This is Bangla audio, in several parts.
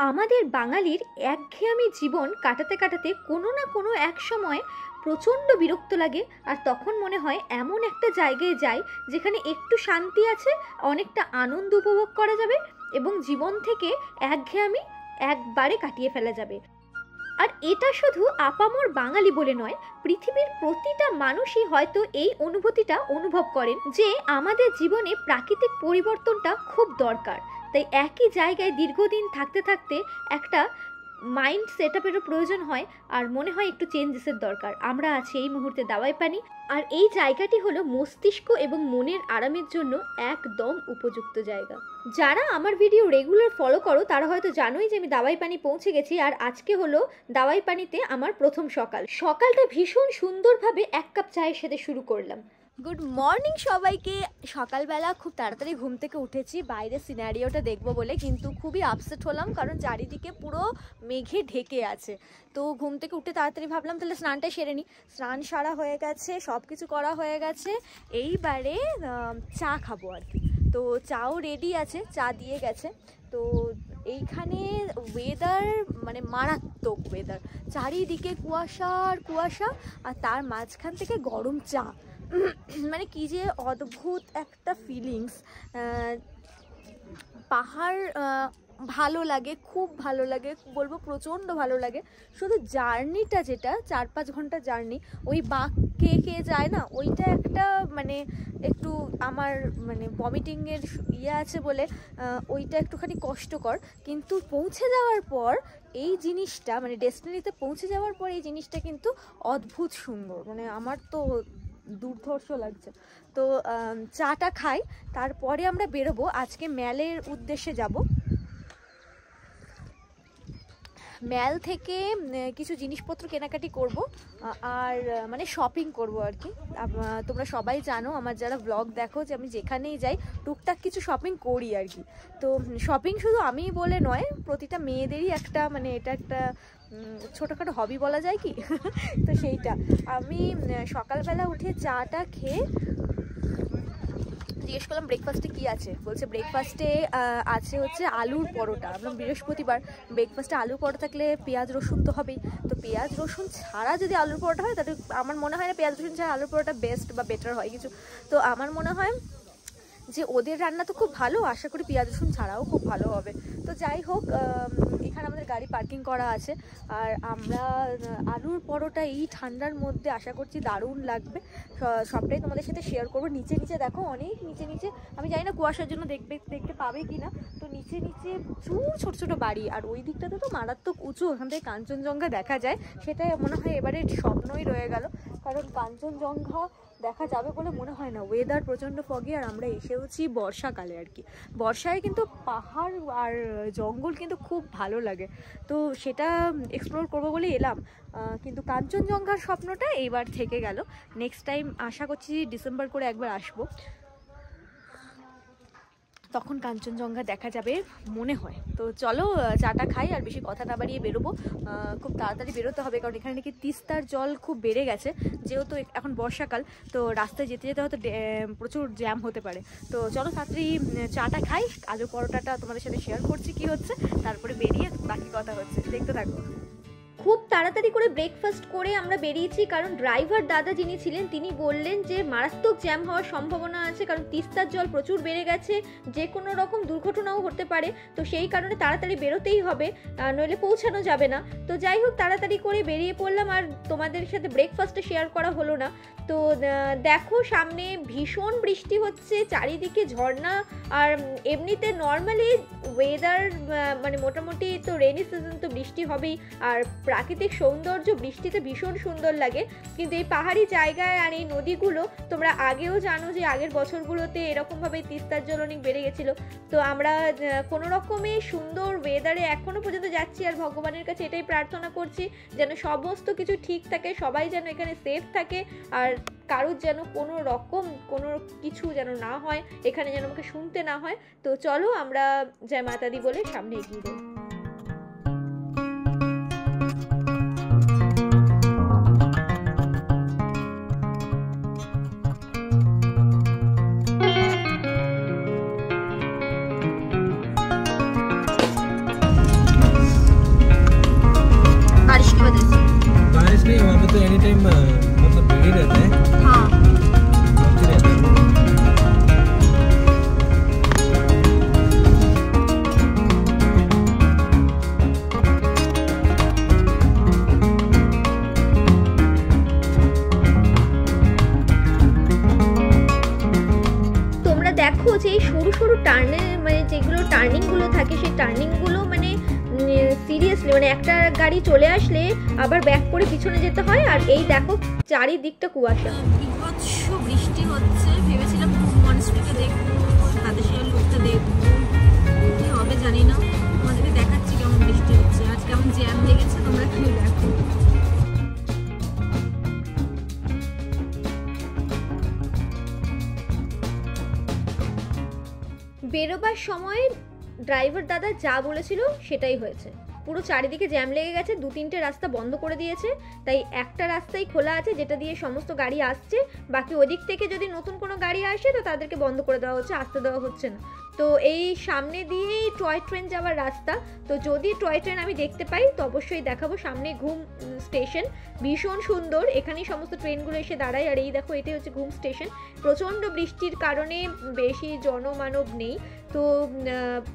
আমাদের বাঙালির একঘেয়েমি জীবন কাটাতে কাটাতে কোনো না কোনো এক সময় প্রচণ্ড বিরক্ত লাগে। আর তখন মনে হয় এমন একটা জায়গায় যাই যেখানে একটু শান্তি আছে, অনেকটা আনন্দ উপভোগ করা যাবে এবং জীবন থেকে একঘেয়েমি একবারে কাটিয়ে ফেলা যাবে। আর এটা শুধু আপামর বাঙালি বলে নয়, পৃথিবীর প্রতিটা মানুষই হয়তো এই অনুভূতিটা অনুভব করেন যে আমাদের জীবনে প্রাকৃতিক পরিবর্তনটা খুব দরকার। তাই একই জায়গায় দীর্ঘদিন থাকতে থাকতে একটা মাইন্ড সেট আপেরও প্রয়োজন হয়, আর মনে হয় একটু চেঞ্জেসের দরকার। আমরা আছি এই মুহূর্তে দাওয়াই পানি, আর এই জায়গাটি হলো মস্তিষ্ক এবং মনের আরামের জন্য একদম উপযুক্ত জায়গা। যারা আমার ভিডিও রেগুলার ফলো করো তারা হয়তো জানোই যে আমি দাওয়াই পানি পৌঁছে গেছি, আর আজকে হলো দাওয়াই পানিতে আমার প্রথম সকালটা ভীষণ সুন্দরভাবে এক কাপ চায়ের সাথে শুরু করলাম। গুড মর্নিং সবাইকে। সকালবেলা খুব তাড়াতাড়ি ঘুম থেকে উঠেছি বাইরের সিনারিওটা দেখবো বলে, কিন্তু খুবই আপসেট হলাম কারণ চারিদিকে পুরো মেঘে ঢেকে আছে। তো ঘুম থেকে উঠে তাড়াতাড়ি ভাবলাম তাহলে স্নানটা সেরে নিই। স্নান সারা হয়ে গেছে, সব কিছু করা হয়ে গেছে, এইবারে চা খাবো আর কি। তো চাও রেডি আছে, চা দিয়ে গেছে। তো এইখানে ওয়েদার মানে মারাত্মক ওয়েদার, চারিদিকে কুয়াশা আর কুয়াশা, আর তার মাঝখান থেকে গরম চা। মানে কি যে অদ্ভুত একটা ফিলিংস। পাহাড় ভালো লাগে, খুব ভালো লাগে, বলবো প্রচণ্ড ভালো লাগে। শুধু জার্নিটা, যেটা 4-5 ঘন্টা জার্নি, ওই বাঁক খেয়ে যায় না, ওইটা একটা মানে একটু আমার মানে ভমিটিংয়ের ইয়ে আছে বলে ওইটা একটুখানি কষ্টকর। কিন্তু পৌঁছে যাওয়ার পর এই জিনিসটা মানে ডেস্টিনিতে পৌঁছে যাওয়ার পর এই জিনিসটা কিন্তু অদ্ভুত সুন্দর, মানে আমার তো দুর্ধর্ষ লাগছে। তো চাটা খাই, তারপরে আমরা বেরোবো। আজকে ম্যালের উদ্দেশ্যে যাব। ম্যাল থেকে কিছু জিনিসপত্র কেনাকাটি করব, আর মানে শপিং করব আর কি। তোমরা সবাই জানো, আমার যারা ব্লগ দেখো, যে আমি যেখানেই যাই টুকটাক কিছু শপিং করি আর কি। তো শপিং শুধু আমি বলে নয়, প্রতিটা মেয়েদেরই একটা মানে এটা একটা ছোটোখাটো হবি বলা যায় কি। তো সেইটা আমি সকালবেলা উঠে চাটা খেয়ে জিজ্ঞেস করলাম ব্রেকফাস্টে কি আছে। বলছে ব্রেকফাস্টে আছে হচ্ছে আলুর পরোটা। আমরা বৃহস্পতিবার, ব্রেকফাস্টে আলুর পরোটা থাকলে পেঁয়াজ রসুন তো হবেই। তো পেঁয়াজ রসুন ছাড়া যদি আলুর পরোটা হয় তাহলে আমার মনে হয় না পেঁয়াজ রসুন ছাড়া আলুর পরোটা বেস্ট বা বেটার হয় কিছু। তো আমার মনে হয় যে ওদের রান্না তো খুব ভালো, আশা করি পেঁয়াজ রসুন ছাড়াও খুব ভালো হবে। তো যাই হোক, এখানে আমাদের গাড়ি পার্কিং করা আছে, আর আমরা আলুর পরোটা এই ঠান্ডার মধ্যে আশা করছি দারুণ লাগবে। সবটাই তোমাদের সাথে শেয়ার করবো। নিচে নিচে দেখো, অনেক নিচে নিচে, আমি জানি না কুয়াশার জন্য দেখতে পাবে কি না। তো নিচে নিচে প্রচুর ছোট ছোট বাড়ি, আর ওই দিকটাতে তো মারাত্মক উঁচু, ওখান থেকে কাঞ্চনজঙ্ঘা দেখা যায়। সেটাই মনে হয় এবারে স্বপ্নই রয়ে গেল, কারণ কাঞ্চনজঙ্ঘা দেখা যাবে বলে মনে হয় না। ওয়েদার প্রচণ্ড ফগি, আর আমরা এসেওছি বর্ষাকালে আর কি। বর্ষায় কিন্তু পাহাড় আর জঙ্গল কিন্তু খুব ভালো লাগে, তো সেটা এক্সপ্লোর করবো বলে এলাম। কিন্তু কাঞ্চনজঙ্ঘার স্বপ্নটা এইবার থেকে গেল। নেক্সট টাইম আশা করছি ডিসেম্বর করে একবার আসবো, তখন কাঞ্চনজঙ্ঘা দেখা যাবে মনে হয়। তো চলো চাটা খাই, আর বেশি কথা না বাড়িয়ে বেরোবো। খুব তাড়াতাড়ি বেরোতে হবে, কারণ এখানে নাকি তিস্তার জল খুব বেড়ে গেছে। যেহেতু এখন বর্ষাকাল, তো রাস্তায় যেতে যেতে হয়তো প্রচুর জ্যাম হতে পারে। তো চলো তাড়াতাড়ি চাটা খাই, আলুর পরোটাটা তোমাদের সাথে শেয়ার করছি কি হচ্ছে, তারপরে বেরিয়ে বাকি কথা হচ্ছে, দেখতে থাকো। খুব তাড়াতাড়ি করে ব্রেকফাস্ট করে আমরা বেরিয়েছি, কারণ ড্রাইভার দাদা যিনি ছিলেন তিনি বললেন যে মারাত্মক জ্যাম হওয়ার সম্ভাবনা আছে, কারণ তিস্তার জল প্রচুর বেড়ে গেছে, যে কোনো রকম দুর্ঘটনাও হতে পারে। তো সেই কারণে তাড়াতাড়ি বেরোতেই হবে, নইলে পৌঁছানো যাবে না। তো যাই হোক, তাড়াতাড়ি করে বেরিয়ে পড়লাম, আর তোমাদের সাথে ব্রেকফাস্টে শেয়ার করা হলো না। তো দেখো সামনে ভীষণ বৃষ্টি হচ্ছে, চারিদিকে ঝর্ণা, আর এমনিতে নর্মালি ওয়েদার মানে মোটামুটি তো রেনি সিজন, তো বৃষ্টি হবেই। আর প্রাকৃতিক সৌন্দর্য বৃষ্টিতে ভীষণ সুন্দর লাগে, কিন্তু এই পাহাড়ি জায়গায় আর এই নদীগুলো তোমরা আগেও জানো যে আগের বছরগুলোতে এরকমভাবে তিস্তার জল অনেক বেড়ে গেছিলো। তো আমরা কোনো রকমে সুন্দর ওয়েদারে এখনও পর্যন্ত যাচ্ছি, আর ভগবানের কাছে এটাই প্রার্থনা করছি যেন সমস্ত কিছু ঠিক থাকে, সবাই যেন এখানে সেফ থাকে, আর কারোর যেন কোনো রকম কোনো কিছু যেন না হয়, এখানে যেন আমাকে শুনতে না হয়। তো চলো আমরা জয় মাতা দি বলে সামনে এগিয়ে যাই। एनी टाइम मतलब भीड़ ही रहता है। हाँ দেখো যে এই সরু সরু টার্নে মানে যেগুলো টার্নিংগুলো থাকে সেই টার্নিংগুলো মানে সিরিয়াসলি মানে একটা গাড়ি চলে আসলে আবার ব্যাক করে পিছনে যেতে হয়। আর এই দেখো চারিদিকটা কুয়াশা, বিভৎস বৃষ্টি হচ্ছে। ভেবেছিলাম মনস্ট্রিটে দেখবো, হাদেশিয়ার লোকটা দেখবো, কি হবে জানি না। তোমাদেরকে দেখাচ্ছি কেমন বৃষ্টি হচ্ছে, আজ কেমন জ্যাম লেগেছে তোমরা কি দেখো। বেরোবার সময় ড্রাইভার দাদা যা বলেছিল সেটাই হয়েছে। পুরো চারিদিকে জ্যাম লেগে গেছে, 2-3টে রাস্তা বন্ধ করে দিয়েছে, তাই একটা রাস্তাই খোলা আছে যেটা দিয়ে সমস্ত গাড়ি আসছে। বাকি ওদিক থেকে যদি নতুন কোনো গাড়ি আসে তো তাদেরকে বন্ধ করে দেওয়া হচ্ছে, আসতে দেওয়া হচ্ছে না। তো এই সামনে দিয়েই টয় ট্রেন যাওয়ার রাস্তা, তো যদি টয় ট্রেন আমি দেখতে পাই তো অবশ্যই দেখাবো। সামনে ঘুম স্টেশন, ভীষণ সুন্দর, এখানেই সমস্ত ট্রেনগুলো এসে দাঁড়ায়। আর এই দেখো এটাই হচ্ছে ঘুম স্টেশন। প্রচণ্ড বৃষ্টির কারণে বেশি জনমানব নেই, তো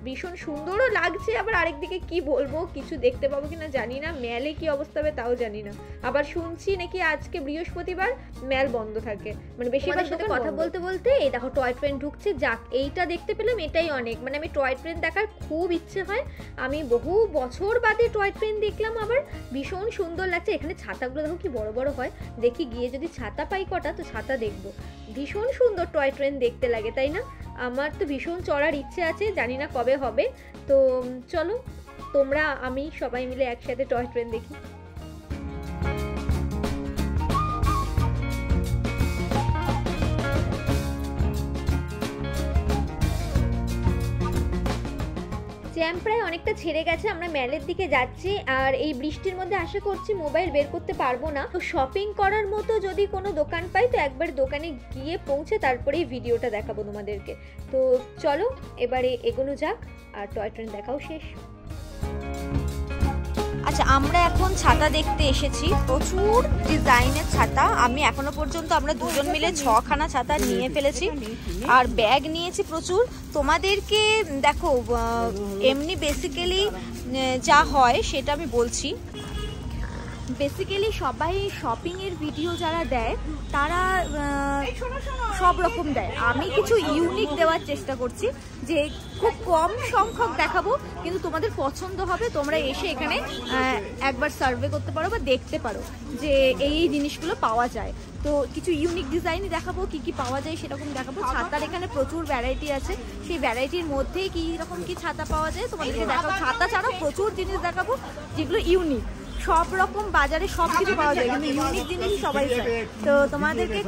ভীষণ সুন্দরও লাগছে। আবার আরেকদিকে কি বলবো, কিছু দেখতে পাবো কিনা জানি না, মেলে কি অবস্থা হবে তাও জানি না। আবার শুনছি নাকি আজকে বৃহস্পতিবার মেল বন্ধ থাকে, মানে বেশিরভাগ সাথে কথা বলতে বলতে এই দেখো টয় ট্রেন ঢুকছে। যাক এইটা দেখতে পেলাম, এটাই অনেক। মানে আমি টয় ট্রেন দেখার খুব ইচ্ছে হয়, আমি বহু বছর বাদে টয় ট্রেন দেখলাম, আবার ভীষণ সুন্দর লাগছে। এখানে ছাতাগুলো দেখো কি বড় বড় হয়, দেখি গিয়ে যদি ছাতা পাই কটা তো ছাতা দেখবো। ভীষণ সুন্দর টয় ট্রেন দেখতে লাগে, তাই না? আমার তো ভীষণ চড়ার ইচ্ছে আছে, জানি না কবে হবে। তো চলো তোমরা আমি সবাই মিলে একসাথে টয় ট্রেন দেখি। জ্যাম প্রায় অনেকটা ছেড়ে গেছে, আমরা মেলের দিকে যাচ্ছি। আর এই বৃষ্টির মধ্যে আশা করছি মোবাইল বের করতে পারবো না। তো শপিং করার মতো যদি কোনো দোকান পাই তো একবার দোকানে গিয়ে পৌঁছে তারপরেই ভিডিওটা দেখাবো তোমাদেরকে। তো চলো এবারে এগোনো যাক, আর টয় ট্রেন দেখাও শেষ। আচ্ছা আমরা এখন ছাতা দেখতে এসেছি, প্রচুর ডিজাইনের ছাতা। আমি এখনো পর্যন্ত আমরা দুজন মিলে 6খানা ছাতা নিয়ে ফেলেছি, আর ব্যাগ নিয়েছি প্রচুর। তোমাদেরকে দেখো এমনি বেসিক্যালি যা হয় সেটা আমি বলছি। বেসিক্যালি সবাই শপিংয়ের ভিডিও যারা দেয় তারা সব রকম দেয়, আমি কিছু ইউনিক দেওয়ার চেষ্টা করছি, যে খুব কম সংখ্যক দেখাবো কিন্তু তোমাদের পছন্দ হবে। তোমরা এসে এখানে একবার সার্ভে করতে পারো বা দেখতে পারো যে এই জিনিসগুলো পাওয়া যায়। তো কিছু ইউনিক ডিজাইনই দেখাবো, কি কি পাওয়া যায় সেরকম দেখাবো। ছাতার এখানে প্রচুর ভ্যারাইটি আছে, সেই ভ্যারাইটির মধ্যেই কি রকম কি ছাতা পাওয়া যায় তোমাদেরকে দেখাবো। ছাতা ছাড়াও প্রচুর জিনিস দেখাবো যেগুলো ইউনিক। সব রকম বাজারে সব কিছু পাওয়া যায় কিন্তু ইউনিক জিনিস সবাই চায়। তো তোমাদেরকে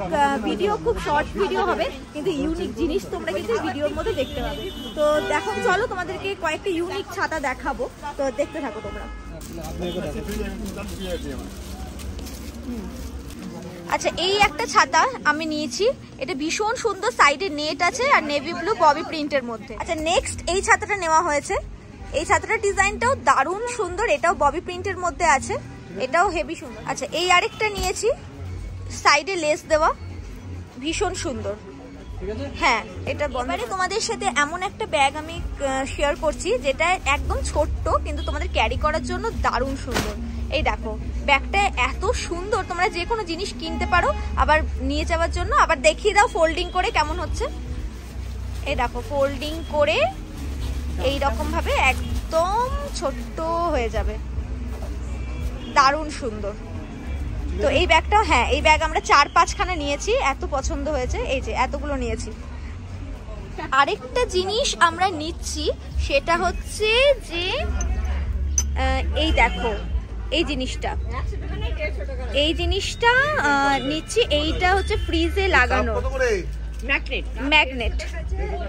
ভিডিও খুব শর্ট ভিডিও হবে কিন্তু ইউনিক জিনিস তোমরা কিন্তু ভিডিওর মধ্যে দেখতে পাবে। তো দেখো চলো তোমাদেরকে কয়েকটা ইউনিক ছাতা দেখাবো, তো দেখতে থাকো তোমরা। আচ্ছা এই একটা ছাতা আমি নিয়েছি, এটা ভীষণ সুন্দর, সাইডে নেট আছে আর নেভি ব্লু ববি প্রিন্টের মধ্যে। আচ্ছা নেক্সট এই ছাতাটা নেওয়া হয়েছে, এই ছাতাটার ডিজাইনটাও দারুণ সুন্দর, এটাও ববি প্রিন্টের মধ্যে আছে, এটাও হেভি সুন্দর। আচ্ছা এই আরেকটা নিয়েছি, সাইডে লেস দেওয়া, ভীষণ সুন্দর। হ্যাঁ এটা এবারে তোমাদের সাথে এমন একটা ব্যাগ আমি শেয়ার করছি যেটা একদম ছোট্ট কিন্তু তোমাদের ক্যারি করার জন্য দারুণ সুন্দর। এই দেখো ব্যাগটা এত সুন্দর, তোমরা যে কোনো জিনিস কিনতে পারো আবার নিয়ে যাওয়ার জন্য। আবার দেখিয়ে দাও ফোল্ডিং করে কেমন হচ্ছে। এই দেখো ফোল্ডিং করে এই রকম ভাবে একদম ছোট্ট হয়ে যাবে, দারুণ সুন্দর। তো এই ব্যাগটা, হ্যাঁ এই ব্যাগ আমরা 4-5খানা নিয়েছি, এত পছন্দ হয়েছে, এই যে এতগুলো নিয়েছি। আরেকটা জিনিস আমরা নিচ্ছি সেটা হচ্ছে যে এই দেখো এই জিনিসটা নিচ্ছি, এইটা হচ্ছে ফ্রিজে লাগানো ম্যাগনেট,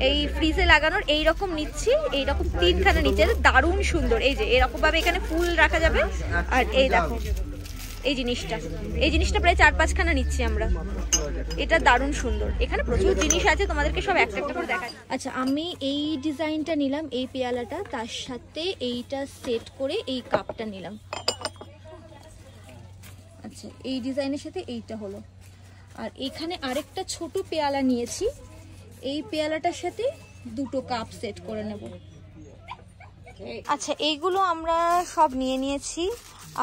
এই ফ্রিজে লাগানোর এইরকম নিচ্ছি, এইরকম 3খানা নিচে, দারুণ সুন্দর। এই যে এরকম ভাবে এখানে ফুল রাখা যাবে। আর এই দেখো এই জিনিসটা প্রায় 4-5খানা নিচ্ছি আমরা, এটা দারুণ সুন্দর। এখানে প্রচুর জিনিস আছে, তোমাদেরকে সব একটা একটা করে দেখাই। আচ্ছা আমি এই ডিজাইনটা নিলাম, এই পেয়ালাটা, তার সাথে এইটা সেট করে এই কাপটা নিলাম। আচ্ছা, এই ডিজাইনের সাথে এইটা হলো। আর এখানে আরেকটা ছোট পেয়ালা নিয়েছি, এই পেয়ালাটার সাথে দুটো কাপ সেট করে নেব। আচ্ছা, এইগুলো আমরা সব নিয়ে নিয়েছি।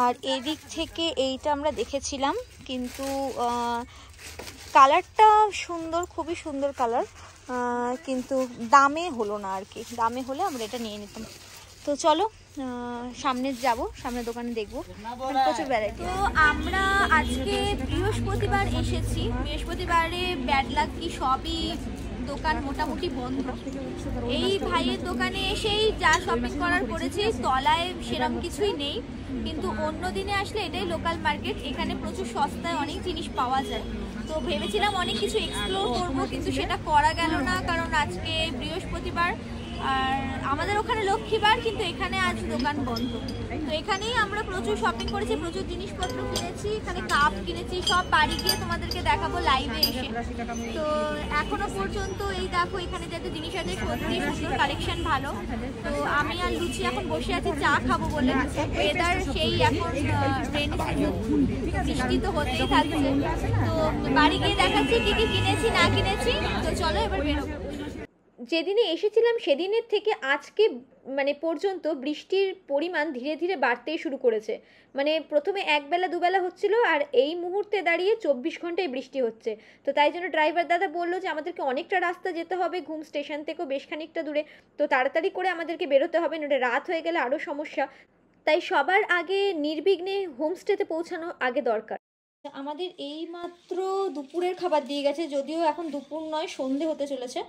আর এদিক থেকে এইটা আমরা দেখেছিলাম, কিন্তু কালারটা সুন্দর, খুবই সুন্দর কালার, কিন্তু দামে হলো না আর কি। দামে হলে আমরা এটা নিয়ে নিতাম। তো চলো সামনে যাব, সামনে দোকানে দেখবো, প্রচুর ভ্যারাইটি। তো আমরা আজকে বৃহস্পতিবার এসেছি। বৃহস্পতিবারে ব্যাড লাক কি সবই দোকান মোটামুটি বন্ধ। এই ভাইয়ের দোকানে এসেই যা শপিং করার করেছি, তলায় সেরকম কিছুই নেই। কিন্তু অন্য দিনে আসলে এটাই লোকাল মার্কেট, এখানে প্রচুর সস্তায় অনেক জিনিস পাওয়া যায়। তো ভেবেছিলাম অনেক কিছু এক্সপ্লোর করবো, কিন্তু সেটা করা গেল না, কারণ আজকে বৃহস্পতিবার আর আমাদের ওখানে লক্ষ্মীবার, কিন্তু এখানে আজ দোকান বন্ধ। তো এখানেই আমরা প্রচুর শপিং করেছি, প্রচুর জিনিসপত্র কিনেছি। এখানে কাপ কিনেছি, সব বাড়ি গিয়ে তোমাদেরকে দেখাবো লাইভে এসে। তো এখনো পর্যন্ত এই দেখো এখানে যাতে জিনিস আছে, সত্যি সুন্দর কালেকশন, ভালো। তো আমি আর লুচি এখন বসে আছি চা খাবো বলে। ওয়েদার সেই এখন রেনি সিজন, বৃষ্টি তো হতেই থাকছে। তো বাড়ি গিয়ে দেখাচ্ছি কি কি কিনেছি না কিনেছি। তো চলো এবার বেরোবো। যেদিনে এসেছিলাম সেদিনের থেকে আজকে মানে পর্যন্ত বৃষ্টির পরিমাণ ধীরে ধীরে বাড়তেই শুরু করেছে। মানে প্রথমে একবেলা দুবেলা হচ্ছিল, আর এই মুহূর্তে দাঁড়িয়ে 24 ঘন্টায় বৃষ্টি হচ্ছে। তো তাই জন্য ড্রাইভার দাদা বললো যে আমাদেরকে অনেকটা রাস্তা যেতে হবে, ঘুম স্টেশন থেকেও বেশ খানিকটা দূরে। তো তাড়াতাড়ি করে আমাদেরকে বেরোতে হবে, নইলে রাত হয়ে গেলে আরও সমস্যা। তাই সবার আগে নির্বিঘ্নে হোমস্টেতে পৌঁছানো আগে দরকার। আমাদের এই মাত্র দুপুরের খাবার দিয়ে গেছে, যদিও এখন দুপুর নয়, সন্ধে হতে চলেছে।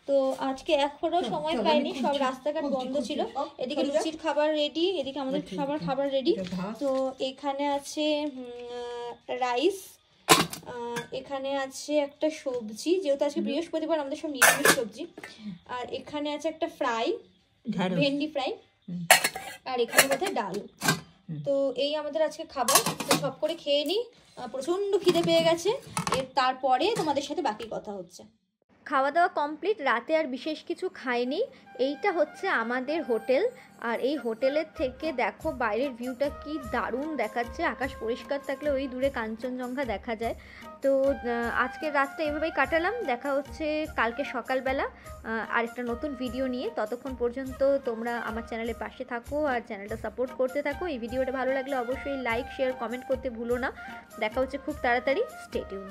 তো আজকে এখনো সময় পাইনি, সব রাস্তাঘাট বন্ধ ছিল। এদিকে লুচির খাবার রেডি, এদিকে আমাদের খাবার রেডি। তো এখানে আছে রাইস, এখানে আছে একটা সবজি, যেহেতু আজকে বৃহস্পতিবার আমাদের সব নিরামিষ সবজি। আর এখানে আছে একটা ফ্রাই, ভেন্ডি ফ্রাই। আর এখানে বোধহয় ডাল। তো এই আমাদের আজকে খাবার। তো সব করে খেয়ে নিই, প্রচণ্ড খিদে পেয়ে গেছে। তারপরে তোমাদের সাথে বাকি কথা হচ্ছে। খাওয়া দাওয়া কমপ্লিট, রাতে আর বিশেষ কিছু খাইনি। এইটা হচ্ছে আমাদের হোটেল, আর এই হোটেলের থেকে দেখো বাইরের ভিউটা কি দারুণ দেখাচ্ছে। আকাশ পরিষ্কার থাকলে ওই দূরে কাঞ্চনজঙ্ঘা দেখা যায়। তো আজকের রাতটা এভাবেই কাটালাম। দেখা হচ্ছে কালকে সকালবেলা আরেকটা নতুন ভিডিও নিয়ে। ততক্ষণ পর্যন্ত তোমরা আমার চ্যানেলের পাশে থাকো আর চ্যানেলটা সাপোর্ট করতে থাকো। এই ভিডিওটা ভালো লাগলে অবশ্যই লাইক, শেয়ার, কমেন্ট করতে ভুলো না। দেখা হচ্ছে খুব তাড়াতাড়ি। Stay tune.